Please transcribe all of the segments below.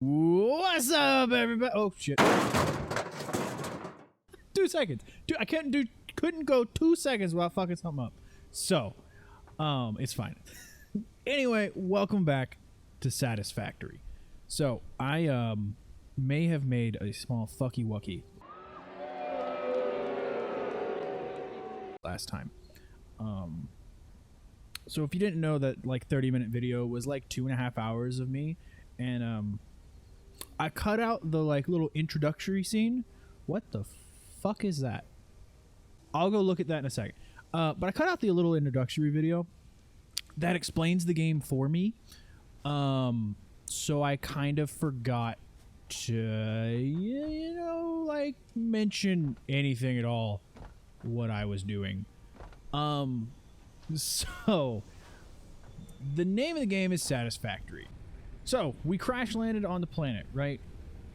What's up, everybody? Oh shit! 2 seconds. Dude, I couldn't go 2 seconds without fucking something up. So, it's fine. Anyway, welcome back to Satisfactory. So, I may have made a small fucky wucky last time. So if you didn't know that, like, 30-minute video was like 2.5 hours of me, and I cut out the like little introductory scene. What the fuck is that? I'll go look at that in a second. But I cut out the little introductory video that explains the game for me. So I kind of forgot to, you know, like mention anything at all what I was doing. So the name of the game is Satisfactory. So we crash landed on the planet, right?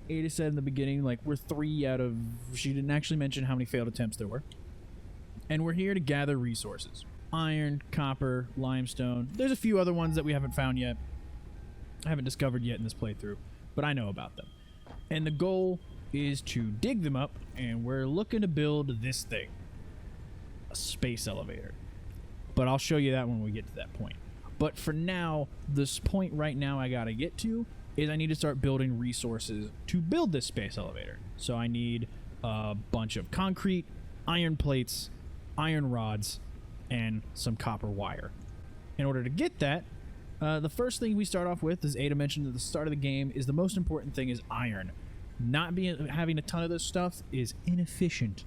Ada said in the beginning, like, we're 3 out of, she didn't actually mention how many failed attempts there were. And we're here to gather resources. Iron, copper, limestone. There's a few other ones that we haven't found yet. I haven't discovered yet in this playthrough, but I know about them. And the goal is to dig them up, and we're looking to build this thing. A space elevator. But I'll show you that when we get to that point. But for now, this point right now I gotta get to is I need to start building resources to build this space elevator. So I need a bunch of concrete, iron plates, iron rods, and some copper wire. In order to get that, the first thing we start off with, as Ada mentioned at the start of the game, is the most important thing is iron. Having a ton of this stuff is inefficient.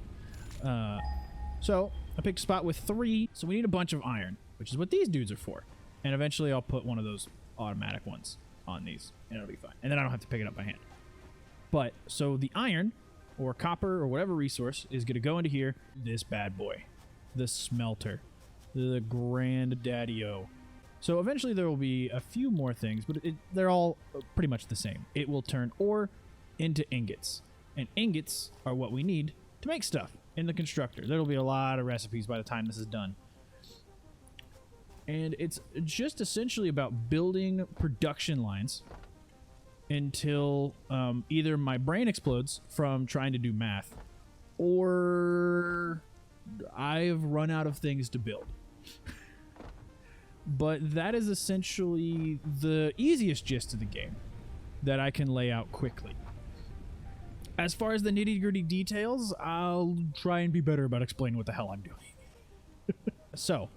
So I picked a spot with 3, so we need a bunch of iron, which is what these dudes are for. And eventually I'll put one of those automatic ones on these, and it'll be fine. And then I don't have to pick it up by hand. But, so the iron, or copper, or whatever resource, is going to go into here. This bad boy. The smelter. The granddaddy-o. So eventually there will be a few more things, but they're all pretty much the same. It will turn ore into ingots. And ingots are what we need to make stuff in the constructor. There will be a lot of recipes by the time this is done. And it's just essentially about building production lines until either my brain explodes from trying to do math, or I've run out of things to build. But that is essentially the easiest gist of the game that I can lay out quickly. As far as the nitty-gritty details, I'll try and be better about explaining what the hell I'm doing. So,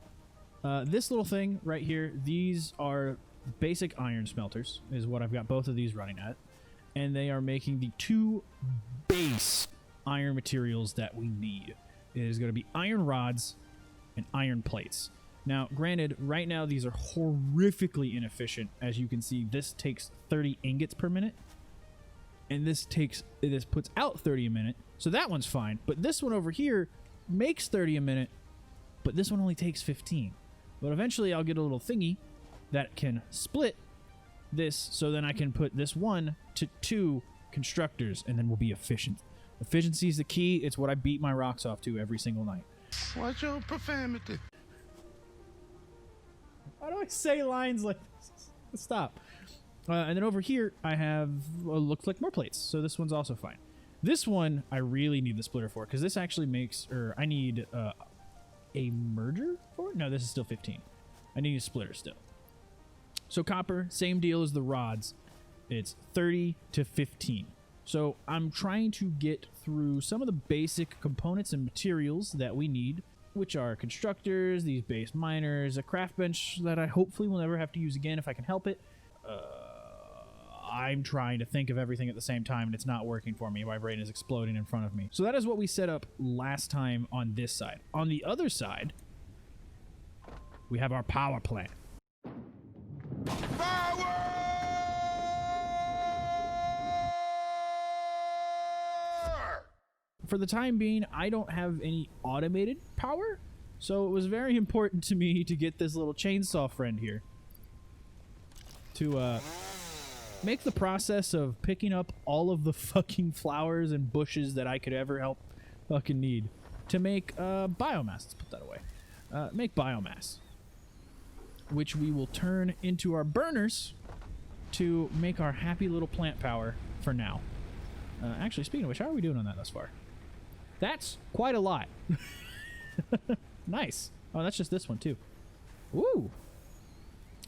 this little thing right here, these are basic iron smelters, is what I've got both of these running at. And they are making the 2 base iron materials that we need. It is going to be iron rods and iron plates. Now, granted, right now these are horrifically inefficient. As you can see, this takes 30 ingots per minute. And this puts out 30 a minute. So that one's fine. But this one over here makes 30 a minute, but this one only takes 15. But eventually I'll get a little thingy that can split this, so then I can put this 1 to 2 constructors, and then we'll be efficient. Efficiency is the key. It's what I beat my rocks off to every single night. Watch your profanity. Why do I say lines like this? Stop. And then over here I have looks like more plates, so this one's also fine. This one I really need the splitter for, because this actually makes, or I need a merger for it? No, this is still 15. I need a splitter still. So copper, same deal as the rods. It's 30 to 15. So I'm trying to get through some of the basic components and materials that we need, which are constructors, these base miners, a craft bench that I hopefully will never have to use again if I can help it. I'm trying to think of everything at the same time, and it's not working for me. My brain is exploding in front of me. So that is what we set up last time on this side. On the other side, we have our power plant. Power! For the time being, I don't have any automated power, so it was very important to me to get this little chainsaw friend here to make the process of picking up all of the fucking flowers and bushes that I could ever help fucking need to make biomass. Let's put that away. Make biomass, which we will turn into our burners to make our happy little plant power for now. Actually, speaking of which, how are we doing on that thus far? That's quite a lot. Nice. Oh, that's just this one too. Woo!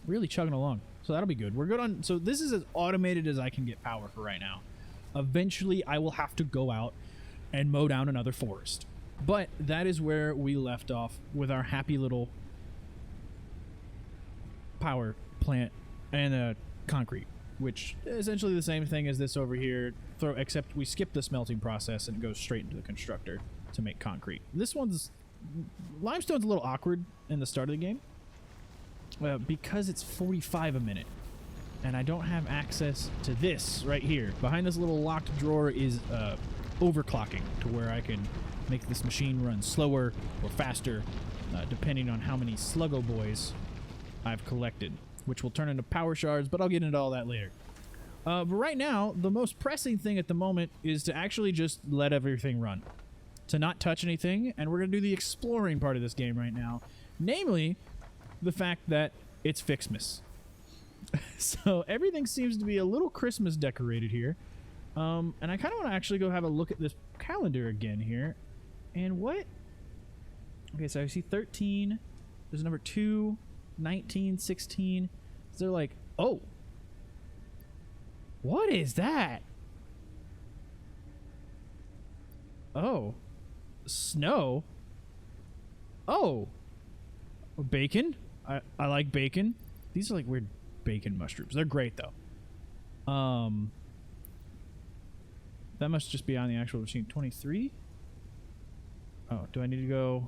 Really chugging along. So that'll be good. We're good on... So this is as automated as I can get power for right now. Eventually, I will have to go out and mow down another forest. But that is where we left off with our happy little power plant and concrete, which is essentially the same thing as this over here, except we skip the smelting process and it goes straight into the constructor to make concrete. This one's... Limestone's a little awkward in the start of the game because it's 45 a minute and I don't have access to this right here. Behind this little locked drawer is overclocking to where I can make this machine run slower or faster depending on how many Sluggo Boys I've collected, which will turn into power shards, but I'll get into all that later. But right now, the most pressing thing at the moment is to actually just let everything run. To not touch anything, and we're going to do the exploring part of this game right now. Namely, the fact that it's Fixmas. So everything seems to be a little Christmas decorated here. And I kind of want to actually go have a look at this calendar again here. And what? Okay, so I see 13. There's number 2, 19, 16. So they're like, oh. What is that? Oh. Snow? Oh. Bacon? I like bacon. These are like weird bacon mushrooms. They're great though. That must just be on the actual machine. 23? Oh, do I need to go?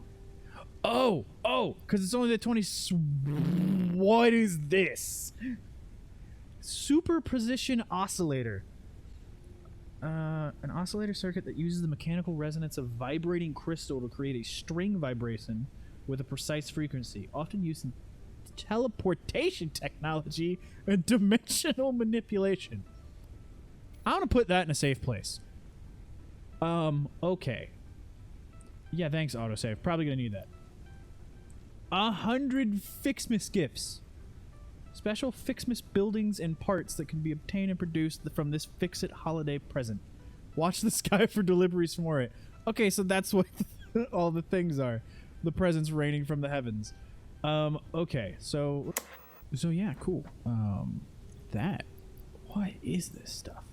Oh, because it's only the 20. What is this? Superposition oscillator. An oscillator circuit that uses the mechanical resonance of vibrating crystal to create a string vibration with a precise frequency, often used in teleportation technology and dimensional manipulation. I want to put that in a safe place. Okay. Yeah, thanks, autosave. Probably gonna need that. 100 Fixmas gifts. Special Fixmas buildings and parts that can be obtained and produced from this Fix-It holiday present. Watch the sky for deliveries for it. Okay, so that's what all the things are. The presents raining from the heavens. Okay, so yeah, cool. What is this stuff?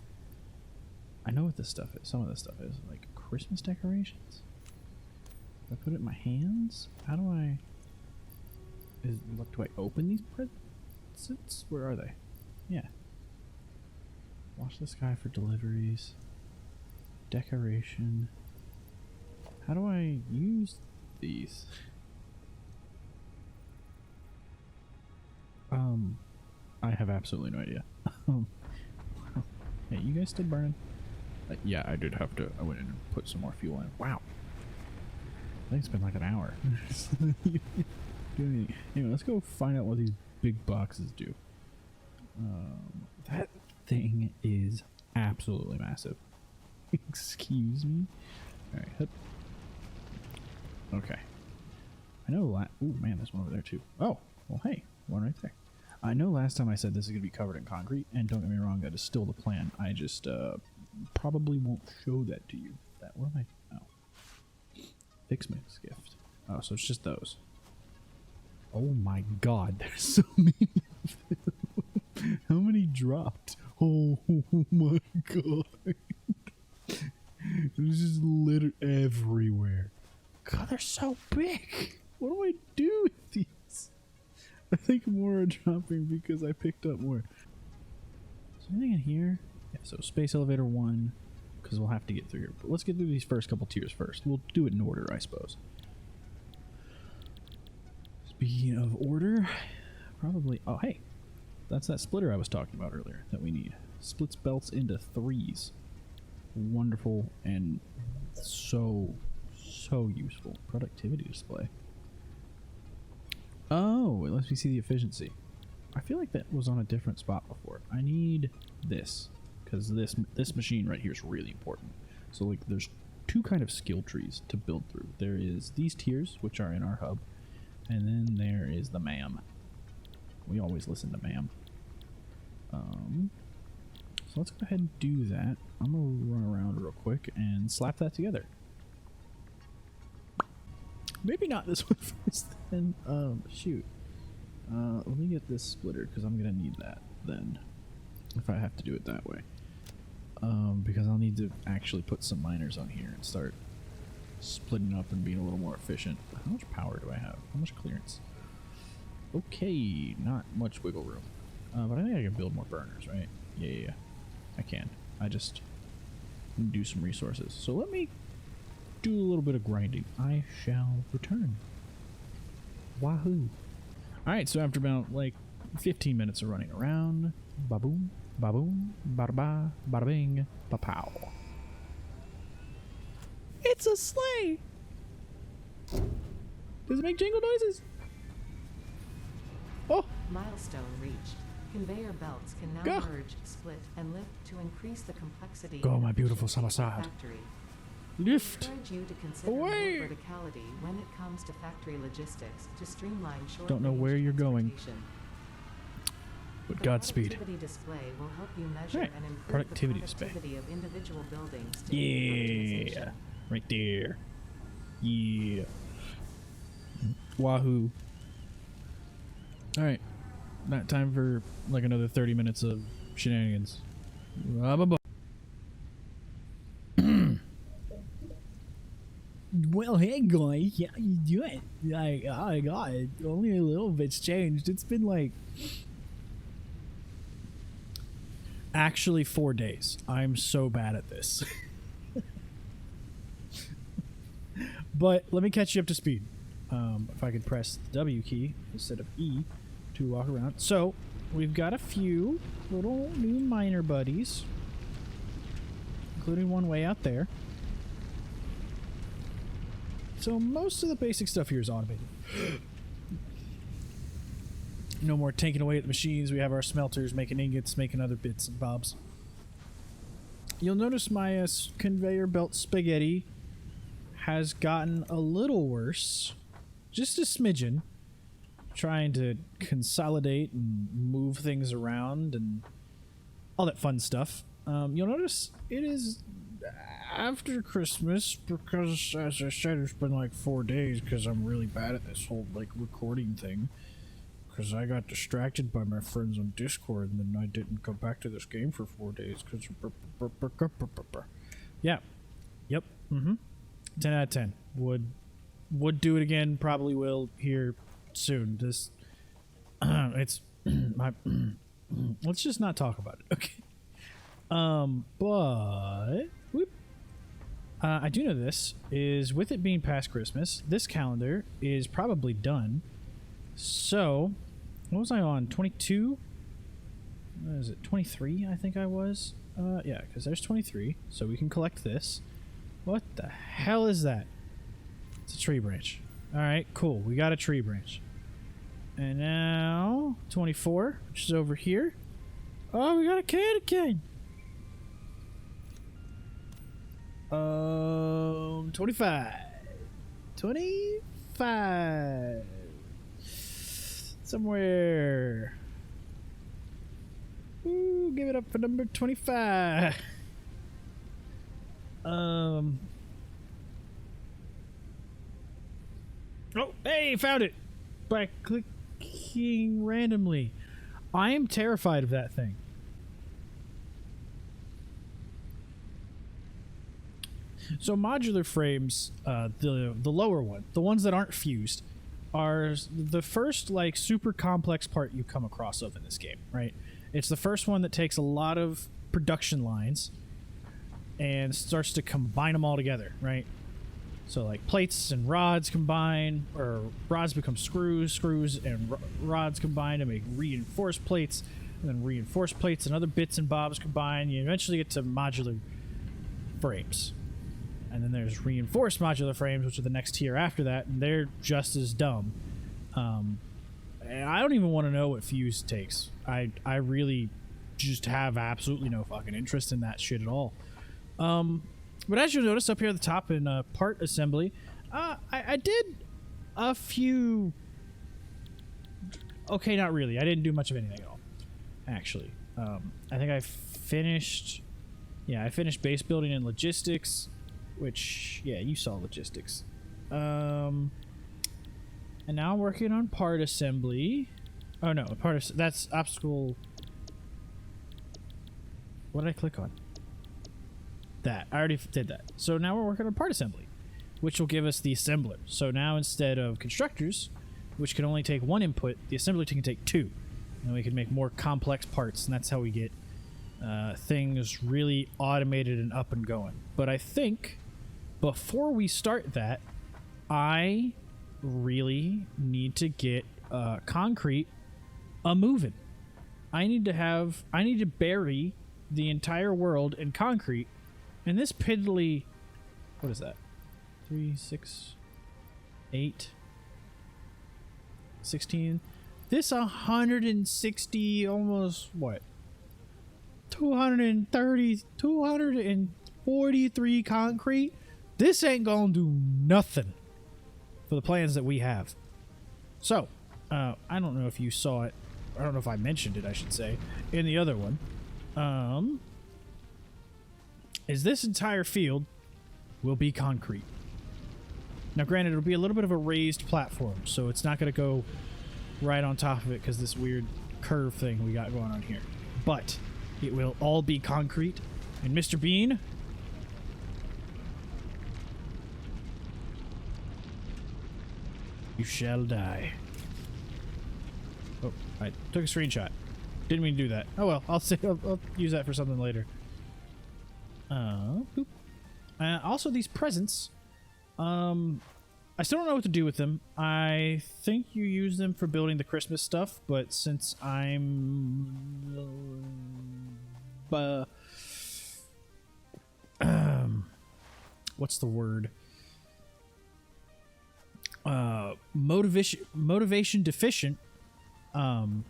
I know what this stuff is. Some of this stuff is like Christmas decorations. Do I put it in my hands? How do I... do I open these presents? Where are they? Yeah. Watch the sky for deliveries. Decoration. How do I use these? I have absolutely no idea. Hey, you guys still burning? Yeah, I did have to. I went in and put some more fuel in. Wow. I think it's been like an hour. Anyway, let's go find out what these big boxes do. That thing is absolutely massive. Excuse me. All right. Okay. I know. Ooh, man, there's one over there too. Oh, well, hey, one right there. I know last time I said this is gonna be covered in concrete, and don't get me wrong, that is still the plan. I just probably won't show that to you. What am I? Oh, Fixmas gift. Oh, so it's just those. Oh my God, there's so many of them. How many dropped? Oh my God. There's just litter everywhere. God, they're so big. What do I do with these? I think more are dropping because I picked up more. Is there anything in here? Yeah, so space elevator 1, because we'll have to get through here. But let's get through these first couple tiers first. We'll do it in order, I suppose. Speaking of order, probably... Oh, hey. That's that splitter I was talking about earlier that we need. Splits belts into 3s. Wonderful and so useful. Productivity display. Oh, it lets me see the efficiency. I feel like that was on a different spot before. I need this, because this machine right here is really important. So like there's 2 kind of skill trees to build through. There is these tiers, which are in our hub, and then there is the ma'am. We always listen to ma'am. So let's go ahead and do that. I'm gonna run around real quick and slap that together. Maybe not this one first then. Shoot. Let me get this splitter because I'm gonna need that then. If I have to do it that way. Because I'll need to actually put some miners on here and start splitting up and being a little more efficient. How much power do I have? How much clearance? Okay, not much wiggle room. But I think I can build more burners, right? Yeah. I can. I just do some resources. So let me do a little bit of grinding. I shall return. Wahoo. Alright, so after about like 15 minutes of running around, ba-boom, ba-boom, ba-da-ba, bada-bing, ba-pow. It's a sleigh! Does it make jingle noises? Oh! Milestone reached. Conveyor belts can now Go. merge, split, and lift to increase the complexity. Go, and my beautiful efficiency of the Samasad. factory. Lift! Encourage you to consider Away. more verticality when it comes to factory logistics to streamline short. Don't know where you're going. transportation. But The Godspeed. productivity display will help you measure Right, and improve productivity the display. productivity of individual buildings. To aid Yeah! urbanization. Right there. Yeah. Wahoo. Alright. Not time for like another 30 minutes of shenanigans. Well, hey guys, how you doing? Like, oh my god, only a little bit's changed. It's been like actually 4 days. I'm so bad at this. But let me catch you up to speed. If I could press the W key instead of E to walk around. So, we've got a few little new miner buddies, including one way out there. So most of the basic stuff here is automated. No more taking away at the machines. We have our smelters making ingots, making other bits and bobs. You'll notice my conveyor belt spaghetti has gotten a little worse. Just a smidgen. Trying to consolidate and move things around and all that fun stuff. You'll notice it is after Christmas because, as I said, it's been like 4 days because I'm really bad at this whole like recording thing. Because I got distracted by my friends on Discord and then I didn't go back to this game for 4 days. Because yeah, yep, 10 out of 10. Would do it again. Probably will here soon. This it's my let's just not talk about it. Okay. But whoop. I do know this is with it being past Christmas, this calendar is probably done. So, what was I on? 22? What is it? 23, I think I was. Yeah, because there's 23. So we can collect this. What the hell is that? It's a tree branch. Alright, cool. We got a tree branch. And now, 24, which is over here. Oh, we got a candy cane. 25. 25. Somewhere. Ooh, give it up for number 25. Oh, hey, found it by clicking randomly. I am terrified of that thing. So modular frames, the lower one, the ones that aren't fused, are the first like super complex part you come across of in this game, right? It's the first one that takes a lot of production lines and starts to combine them all together, right? So like plates and rods combine, or rods become screws, screws and rods combine to make reinforced plates, and then reinforced plates and other bits and bobs combine. You eventually get to modular frames. And then there's reinforced modular frames, which are the next tier after that, and they're just as dumb. And I don't even want to know what fuse takes. I really just have absolutely no fucking interest in that shit at all. But as you'll notice up here at the top in part assembly, I did a few... Okay, not really. I didn't do much of anything at all, actually. I think I finished. Yeah, I finished base building and logistics, which yeah, you saw logistics. And now I'm working on part assembly. Oh no, that's obstacle. What did I click on? That I already did that. So now we're working on part assembly, which will give us the assembler. So now instead of constructors, which can only take one input, the assembler can take two, and we can make more complex parts. And that's how we get things really automated and up and going. But I think before we start that, I really need to get concrete moving. I need to bury the entire world in concrete, and this piddly, what is that? 3, 6, 8, 16. This 160, almost what? 230, 243 concrete. This ain't gonna do nothing for the plans that we have. So, I don't know if you saw it. I don't know if I mentioned it, I should say, in the other one. Is this entire field will be concrete. Now, granted, it'll be a little bit of a raised platform, so it's not going to go right on top of it because this weird curve thing we got going on here. But it will all be concrete. And Mr. Bean, you shall die. Oh, I took a screenshot. Didn't mean to do that. Oh well, I'll use that for something later. Boop. Also, these presents. I still don't know what to do with them. I think you use them for building the Christmas stuff, but since I'm what's the word? Motivation deficient.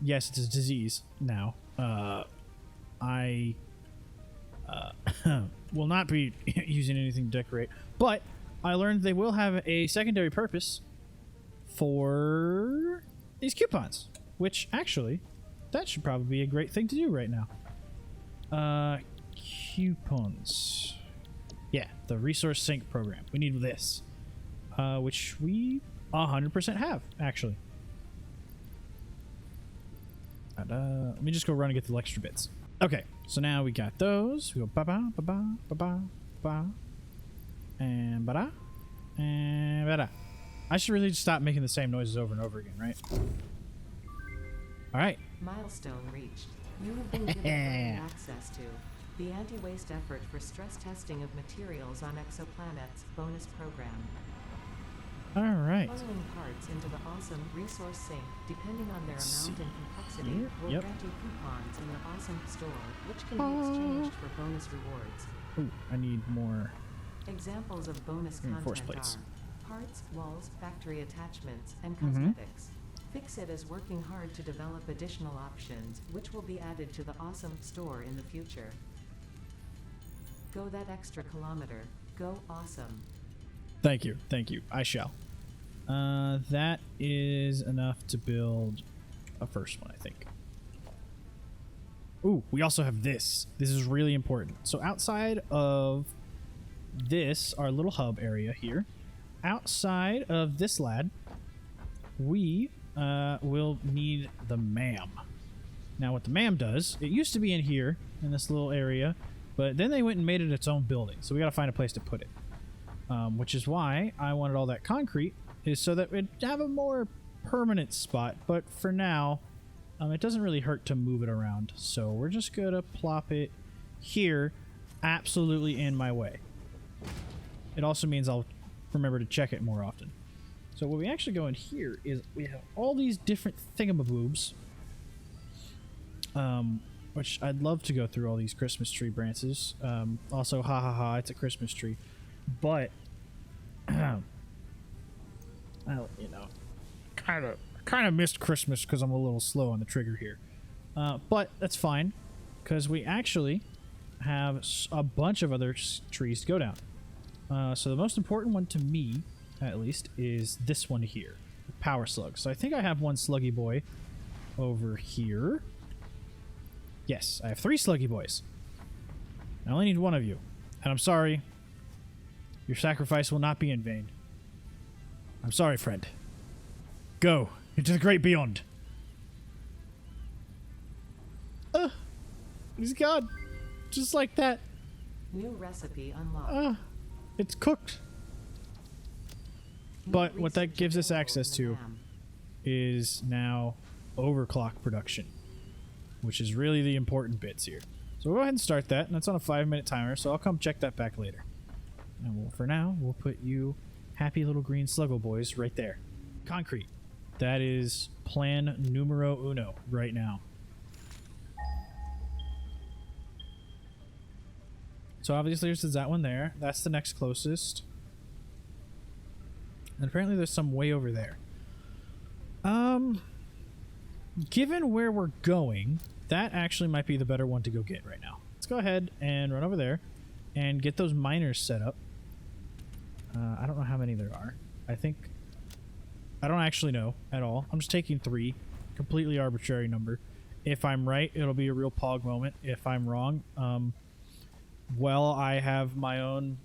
Yes, it's a disease now. I will not be using anything to decorate, but I learned they will have a secondary purpose for these coupons, which actually, that should probably be a great thing to do right now. Coupons. Yeah, the resource sync program. We need this, which we 100% have, actually. Let me just go run and get the extra bits. Okay, so now we got those. We go ba-ba, ba-ba, ba-ba, ba, and ba-da, and ba-da. I should really just stop making the same noises over and over again, right? All right. Milestone reached. You have been given early access to the anti-waste effort for stress testing of materials on exoplanets bonus program. All right. Funneling parts into the awesome resource sync, depending on their Let's amount see and complexity, here. will Yep. grant you coupons in the awesome store, which can be exchanged for bonus rewards. Ooh, I need more. Examples of bonus Reinforced content plates. are parts, walls, factory attachments, and cosmetics. Fixit is working hard to develop additional options, which will be added to the awesome store in the future. Go that extra kilometer. Go awesome. Thank you. Thank you. I shall. That is enough to build a first one, I think. Ooh, we also have this. This is really important. So outside of this, our little hub area here, outside of this lad, we will need the MAM. Now what the MAM does, it used to be in here, in this little area, but then they went and made it its own building. So we gotta find a place to put it. Which is why I wanted all that concrete, is so that we'd have a more permanent spot. But for now, it doesn't really hurt to move it around. So we're just gonna plop it here, absolutely in my way. It also means I'll remember to check it more often. So what we actually go in here is we have all these different thingamaboobs, which I'd love to go through all these Christmas tree branches. Also, ha ha ha, it's a Christmas tree. But, you know, kind of missed Christmas because I'm a little slow on the trigger here. But that's fine, because we actually have a bunch of other trees to go down. So the most important one to me, at least, is this one here, the power slug. So I think I have one sluggy boy over here. Yes, I have 3 sluggy boys. I only need 1 of you. And I'm sorry. Your sacrifice will not be in vain. I'm sorry, friend. Go into the great beyond. He's gone. Just like that. New recipe unlocked. It's cooked. But what that gives us access to is now overclock production, which is really the important bits here. So we'll go ahead and start that, and that's on a 5-minute timer, so I'll come check that back later. And for now, we'll put you happy little green sluggo boys right there. Concrete. That is plan numero uno right now. So obviously there's that one there. That's the next closest. And apparently there's some way over there. Given where we're going, that actually might be the better one to go get right now. Let's go ahead and run over there and get those miners set up. I don't know how many there are. I don't actually know at all. I'm just taking 3. Completely arbitrary number. If I'm right, it'll be a real pog moment. If I'm wrong, well, I have my own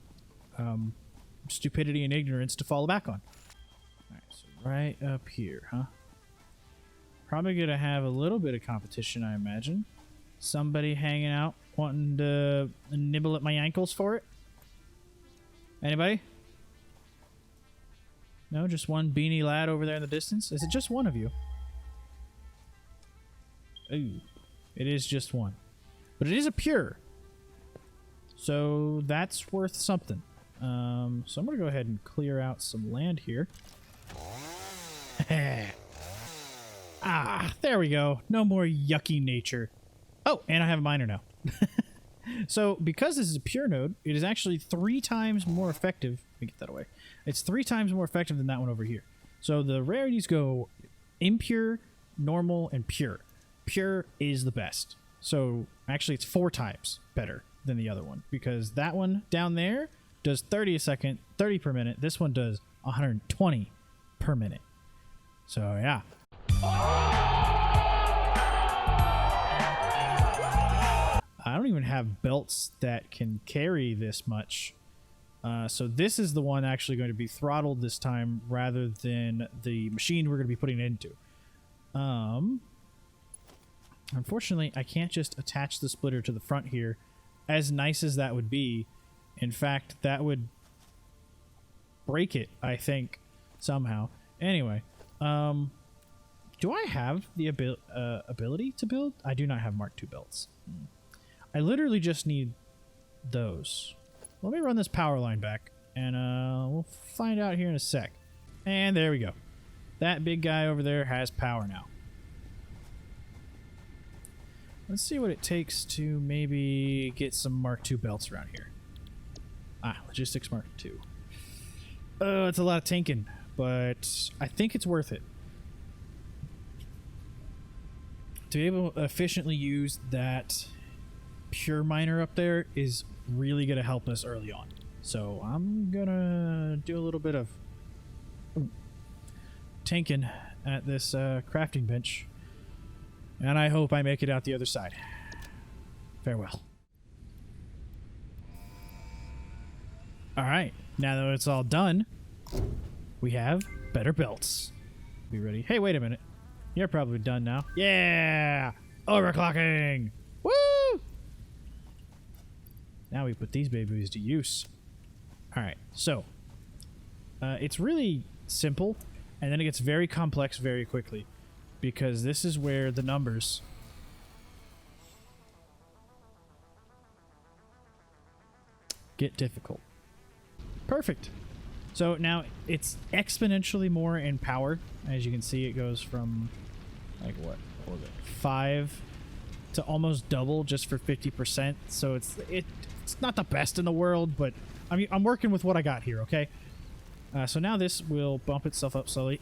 stupidity and ignorance to fall back on. Alright, so right up here, huh? Probably gonna have a little bit of competition, I imagine. Somebody hanging out, wanting to nibble at my ankles for it? Anybody? No, just one beanie lad over there in the distance? Is it just one of you? Ooh, it is just one. But it is a pure. So that's worth something. So I'm going to go ahead and clear out some land here. There we go. No more yucky nature. Oh, and I have a miner now. So because this is a pure node, it is actually 3 times more effective. Let me get that away. It's 3 times more effective than that one over here. So the rarities go impure, normal, and pure. Pure is the best. So actually it's 4 times better than the other one, because that one down there does 30 a second, 30 per minute. This one does 120 per minute. So yeah. I don't even have belts that can carry this much. So this is the one actually going to be throttled this time rather than the machine we're going to be putting it into. Unfortunately, I can't just attach the splitter to the front here. As nice as that would be, in fact, that would break it, I think, somehow. Anyway, do I have the ability to build? I do not have Mark II belts. I literally just need those. Let me run this power line back, and we'll find out here in a sec. And there we go. That big guy over there has power now. Let's see what it takes to maybe get some Mark II belts around here. Logistics Mark II. It's a lot of tanking, but I think it's worth it. To be able to efficiently use that pure miner up there is really going to help us early on. So I'm going to do a little bit of tanking at this crafting bench. And I hope I make it out the other side. Farewell. Alright, now that it's all done, we have better belts. Be ready. Hey, wait a minute. You're probably done now. Yeah! Overclocking! Woo! Now we put these babies to use. Alright, so it's really simple, and then it gets very complex very quickly. Because this is where the numbers get difficult. Perfect. So now it's exponentially more in power. As you can see, it goes from like what was it, 5 to almost double just for 50%. So it's not the best in the world, but I mean, I'm working with what I got here. Okay. So now this will bump itself up slowly.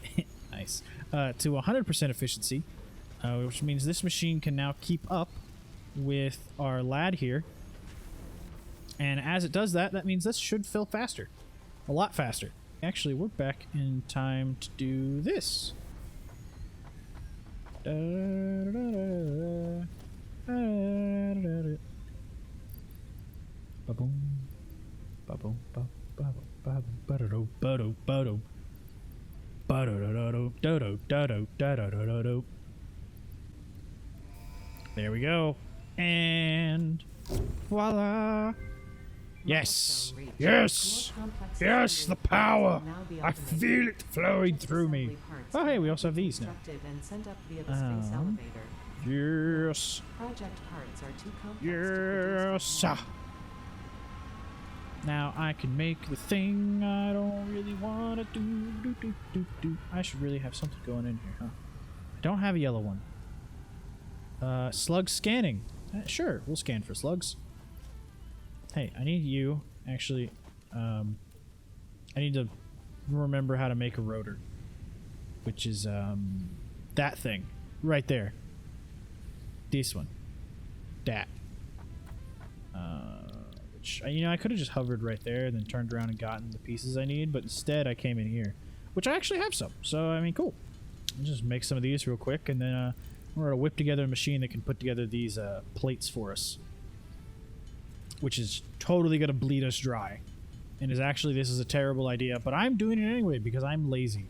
Nice. To 100% efficiency, which means this machine can now keep up with our lad here. And as it does that, that means this should fill faster. A lot faster. Actually, we're back in time to do this. Ba-boom. Ba-boom. Ba-boom. Ba-do. Ba-do. Ba-do. Ba-do. Do-do. Do-do. Do-do. There we go. And voila. Yes. Milestone reached. Yes. More complex Yes, security the features power. will now be I automated. feel it flowing through me. Assembly parts Oh, hey, can we now also have be these now. constructed and sent up via the space elevator. Yes. Project parts are too complex to produce Yes. Now I can make the thing I don't really want to do. I should really have something going in here, huh? I don't have a yellow one. Slug scanning. Sure, we'll scan for slugs. Hey, I need you. Actually, I need to remember how to make a rotor. Which is, that thing. Right there. This one. That. Which, you know, I could have just hovered right there and then turned around and gotten the pieces I need, but instead I came in here. Which I actually have some, so, I mean, cool. I'll just make some of these real quick, and then, we're gonna whip together a machine that can put together these, plates for us. Which is totally gonna bleed us dry. And is actually, this is a terrible idea, but I'm doing it anyway because I'm lazy.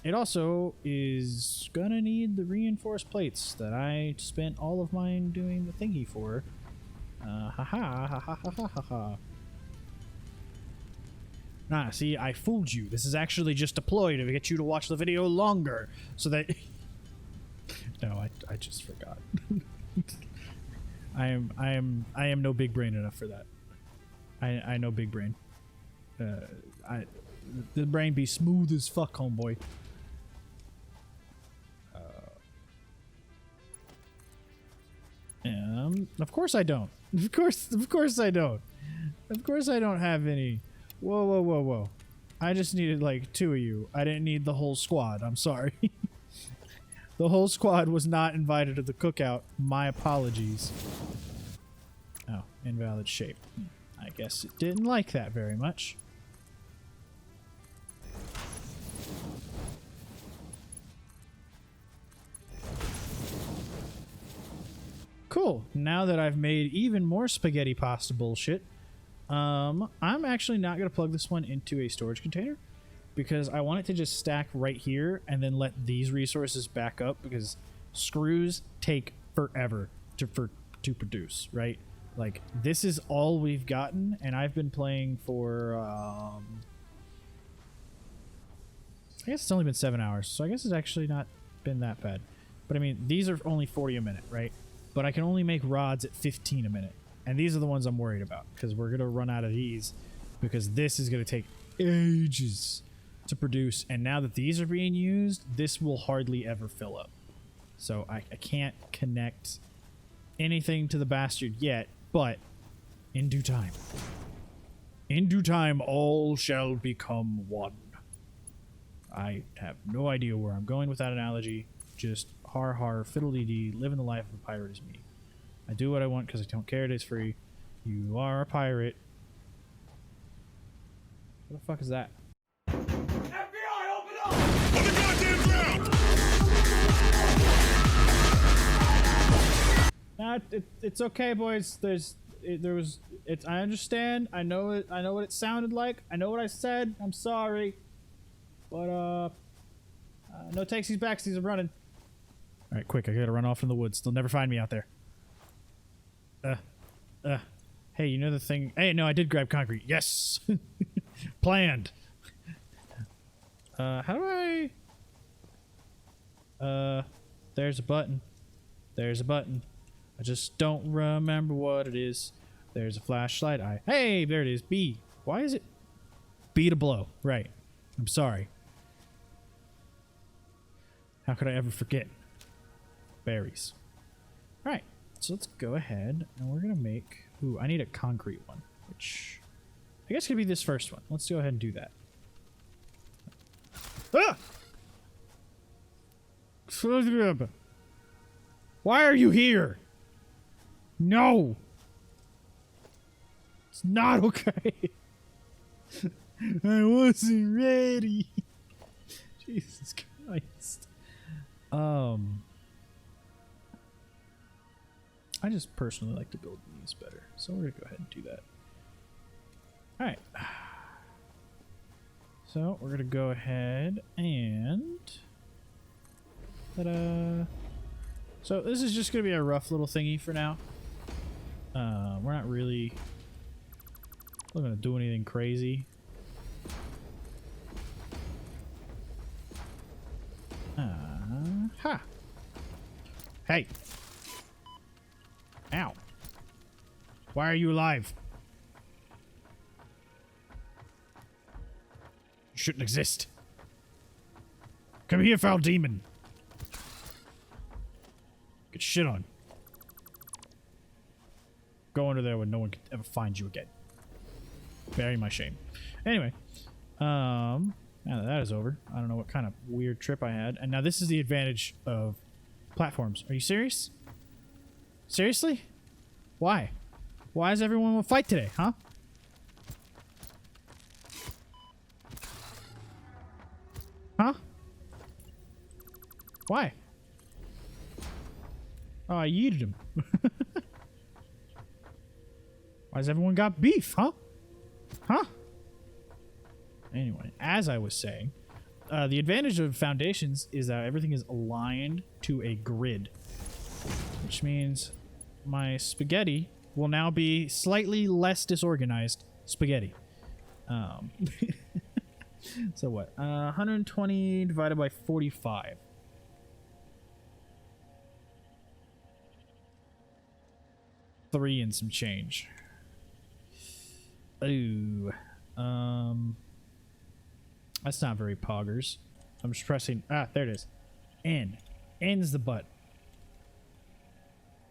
It also is gonna need the reinforced plates that I spent all of mine doing the thingy for. Ha. Nah, see, I fooled you. This is actually just a ploy to get you to watch the video longer, so that... No, I just forgot. I am no big brain enough for that. I know big brain. The brain be smooth as fuck, homeboy. Of course I don't. Of course I don't. Of course I don't have any. Whoa. I just needed like 2 of you. I didn't need the whole squad. I'm sorry. The whole squad was not invited to the cookout. My apologies. Oh, invalid shape. I guess it didn't like that very much. Cool. Now that I've made even more spaghetti pasta bullshit, I'm actually not going to plug this one into a storage container because I want it to just stack right here and then let these resources back up because screws take forever to produce, right? Like, this is all we've gotten, and I've been playing for, I guess it's only been 7 hours, so I guess it's actually not been that bad. But I mean, these are only 40 a minute, right? But I can only make rods at 15 a minute. And these are the ones I'm worried about, because we're going to run out of these, because this is going to take ages to produce. And now that these are being used, this will hardly ever fill up. So I can't connect anything to the bastard yet, but in due time. In due time, all shall become one. I have no idea where I'm going with that analogy. Just har har, fiddle-dee-dee, living the life of a pirate is me. I do what I want because I don't care, it is free. You are a pirate. What the fuck is that? FBI, open up! On the goddamn ground! Nah, it's okay, boys. I understand. I know it. I know what it sounded like. I know what I said. I'm sorry. But, no takesies, backsies, I'm running. Alright, quick, I gotta run off in the woods. They'll never find me out there. Hey, you know the thing? Hey, no, I did grab concrete. Yes! Planned. How do I... there's a button. There's a button. I just don't remember what it is. There's a flashlight. Hey, there it is. B. Why is it... B to blow. Right. I'm sorry. How could I ever forget? Berries. Alright, so let's go ahead and we're gonna make... Ooh, I need a concrete one, which I guess could be this first one. Let's go ahead and do that. Ah! Why are you here? No! It's not okay. I wasn't ready. Jesus Christ. I just personally like to build these better, so we're gonna go ahead and do that. All right. So we're gonna go ahead and ta-da. So this is just gonna be a rough little thingy for now. We're not really gonna do anything crazy. Ha! Hey! Ow! Why are you alive? You shouldn't exist. Come here, foul demon. Get shit on. Go under there where no one can ever find you again. Bury my shame. Anyway, now that that is over, I don't know what kind of weird trip I had. And now this is the advantage of platforms. Are you serious? Seriously? Why? Why does everyone want to fight today, huh? Huh? Why? Oh, I yeeted him. Why does everyone got beef, huh? Huh? Anyway, as I was saying, the advantage of foundations is that everything is aligned to a grid, which means my spaghetti will now be slightly less disorganized spaghetti. So what? 120 divided by 45. Three and some change. Ooh. That's not very poggers. I'm just pressing. Ah, there it is. N. N's the butt.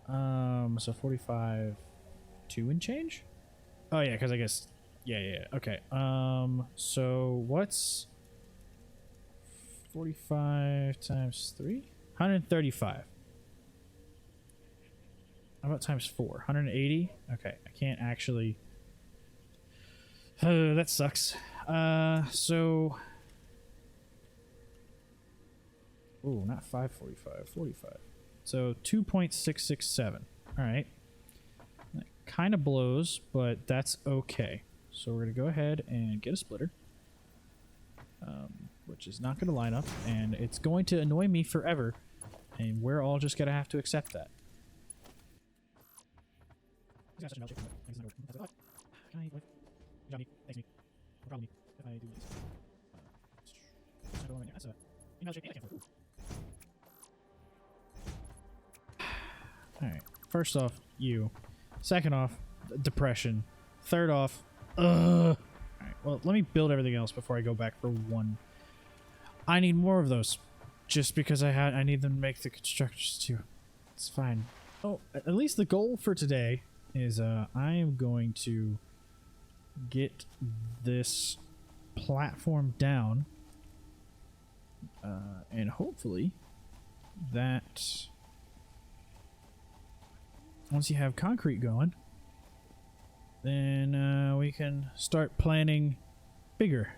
So 45. 2 and change? Oh, yeah, because I guess. Yeah. Okay. So what's 45 times 3? 135. How about times 4? 180? Okay, I can't actually. That sucks. So. Oh, not 545, 45. So 2.667. Alright. That kind of blows, but that's okay. So we're going to go ahead and get a splitter. Which is not going to line up, and it's going to annoy me forever. And we're all just going to have to accept that. Alright, first off, you. Second off, depression. Third off, Alright, well, let me build everything else before I go back for one. I need more of those. Just because I need them to make the constructors too. It's fine. Oh, at least the goal for today is I am going to get this platform down, and hopefully that once you have concrete going, then we can start planning bigger,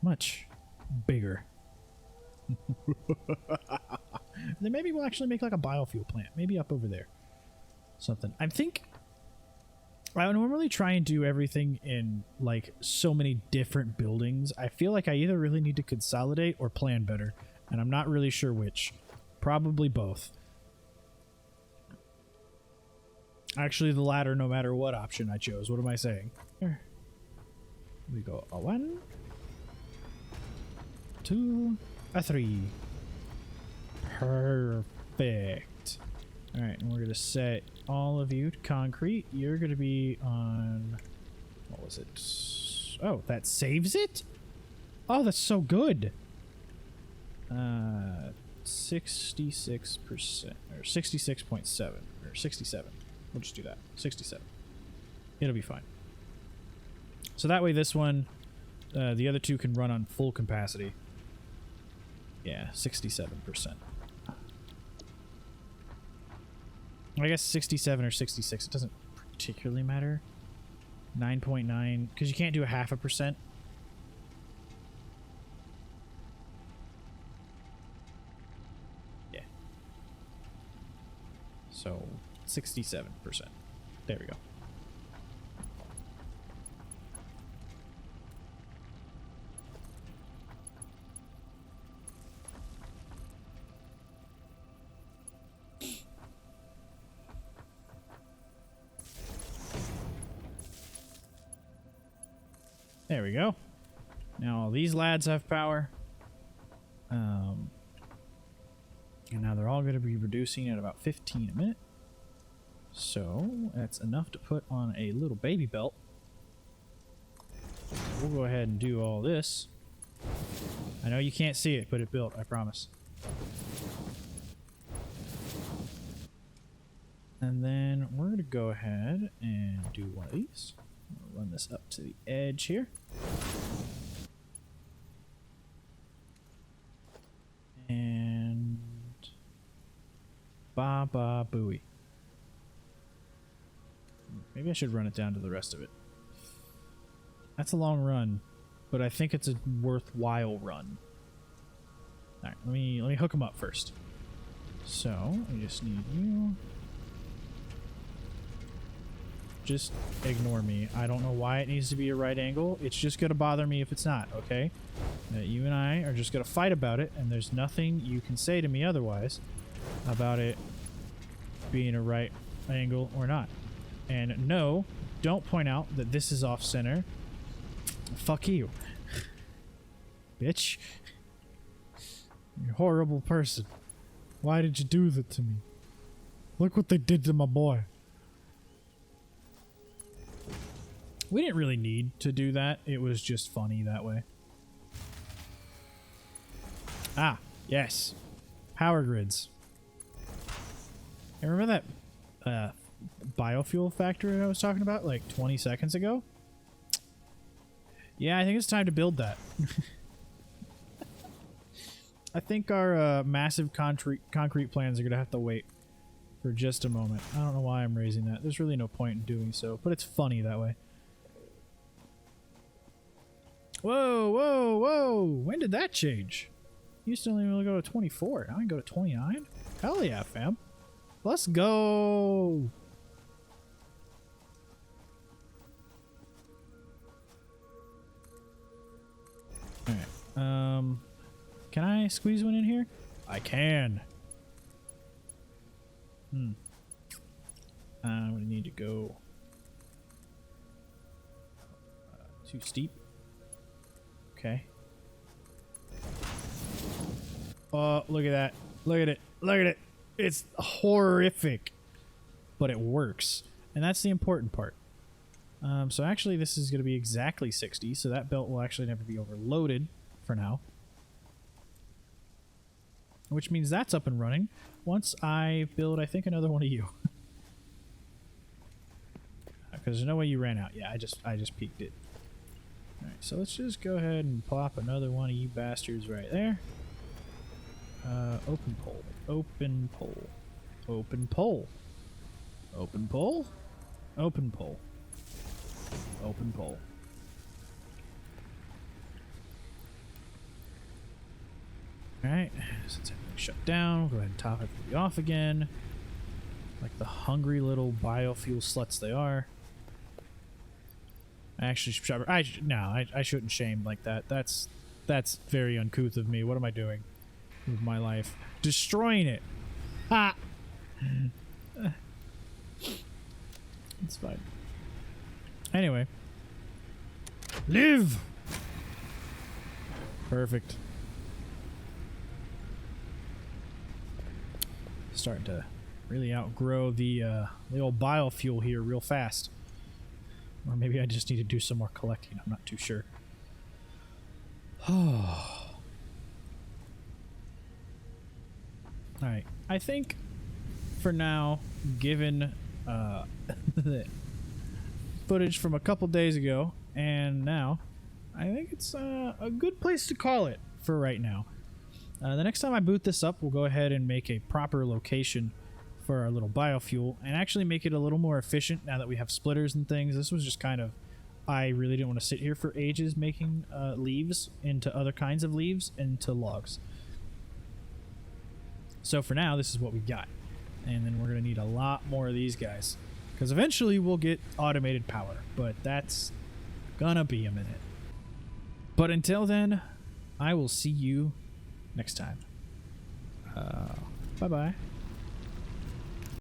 much bigger. Then maybe we'll actually make like a biofuel plant, maybe up over there, something. I think I normally try and do everything in like so many different buildings. I feel like I either really need to consolidate or plan better, and I'm not really sure which. Probably both. Actually, the latter, no matter what option I chose. What am I saying? Here we go. A 1, 2, a 3. Perfect. All right, and we're gonna set all of you to concrete. You're gonna be on. What was it? Oh, that saves it. Oh, that's so good. 66% or 66.7 or 67. We'll just do that. 67. It'll be fine. So that way this one, the other two can run on full capacity. Yeah, 67%. I guess 67 or 66. It doesn't particularly matter. 9.9, because you can't do a 0.5%. Yeah. So 67%. There we go. There we go. Now all these lads have power. And now they're all going to be reducing at about 15 a minute. So that's enough to put on a little baby belt. We'll go ahead and do all this. I know you can't see it, but it built, I promise. And then we're going to go ahead and do one of these. I'll run this up to the edge here. And ba ba booey. Maybe I should run it down to the rest of it. That's a long run, but I think it's a worthwhile run. All right, let me hook them up first. So I just need you. Just ignore me. I don't know why it needs to be a right angle. It's just gonna bother me if it's not. Okay, you and I are just gonna fight about it, and there's nothing you can say to me otherwise about it being a right angle or not. And no, don't point out that this is off center. Fuck you. Bitch. You're a horrible person. Why did you do that to me? Look what they did to my boy. We didn't really need to do that. It was just funny that way. Ah, yes. Power grids. You remember that biofuel factory I was talking about like 20 seconds ago? Yeah, I think it's time to build that. I think our massive concrete plans are going to have to wait for just a moment. I don't know why I'm raising that. There's really no point in doing so, but it's funny that way. Whoa, whoa, whoa! When did that change? Used to only go to 24. Now I can go to 29? Hell yeah, fam. Let's go! Alright, can I squeeze one in here? I can. I'm gonna need to go too steep. Okay. Oh, look at that. Look at it. Look at it. It's horrific. But it works. And that's the important part. So actually this is going to be exactly 60. So that belt will actually never be overloaded for now. Which means that's up and running once I build, I think, another one of you. Because there's no way you ran out. Yeah, I just peeked it. Alright, so let's just go ahead and plop another one of you bastards right there. Open pole. Open pole. Open pole. Open pole. Open pole. Open pole. Alright, since everything's shut down, we'll go ahead and top everybody off again. Like the hungry little biofuel sluts they are. I shouldn't shame like that. That's very uncouth of me. What am I doing with my life? Destroying it. Ha! It's fine. Anyway. Live! Perfect. Starting to really outgrow the old biofuel here real fast. Or maybe I just need to do some more collecting. I'm not too sure. Alright. I think for now, given the footage from a couple days ago and now, I think it's a good place to call it for right now. The next time I boot this up, we'll go ahead and make a proper location for our little biofuel and actually make it a little more efficient now that we have splitters and things. This was just kind of, I really didn't want to sit here for ages making leaves into other kinds of leaves into logs. So for now, this is what we got. and then we're going to need a lot more of these guys. Because eventually we'll get automated power, but that's gonna be a minute. But until then, I will see you next time. Bye-bye.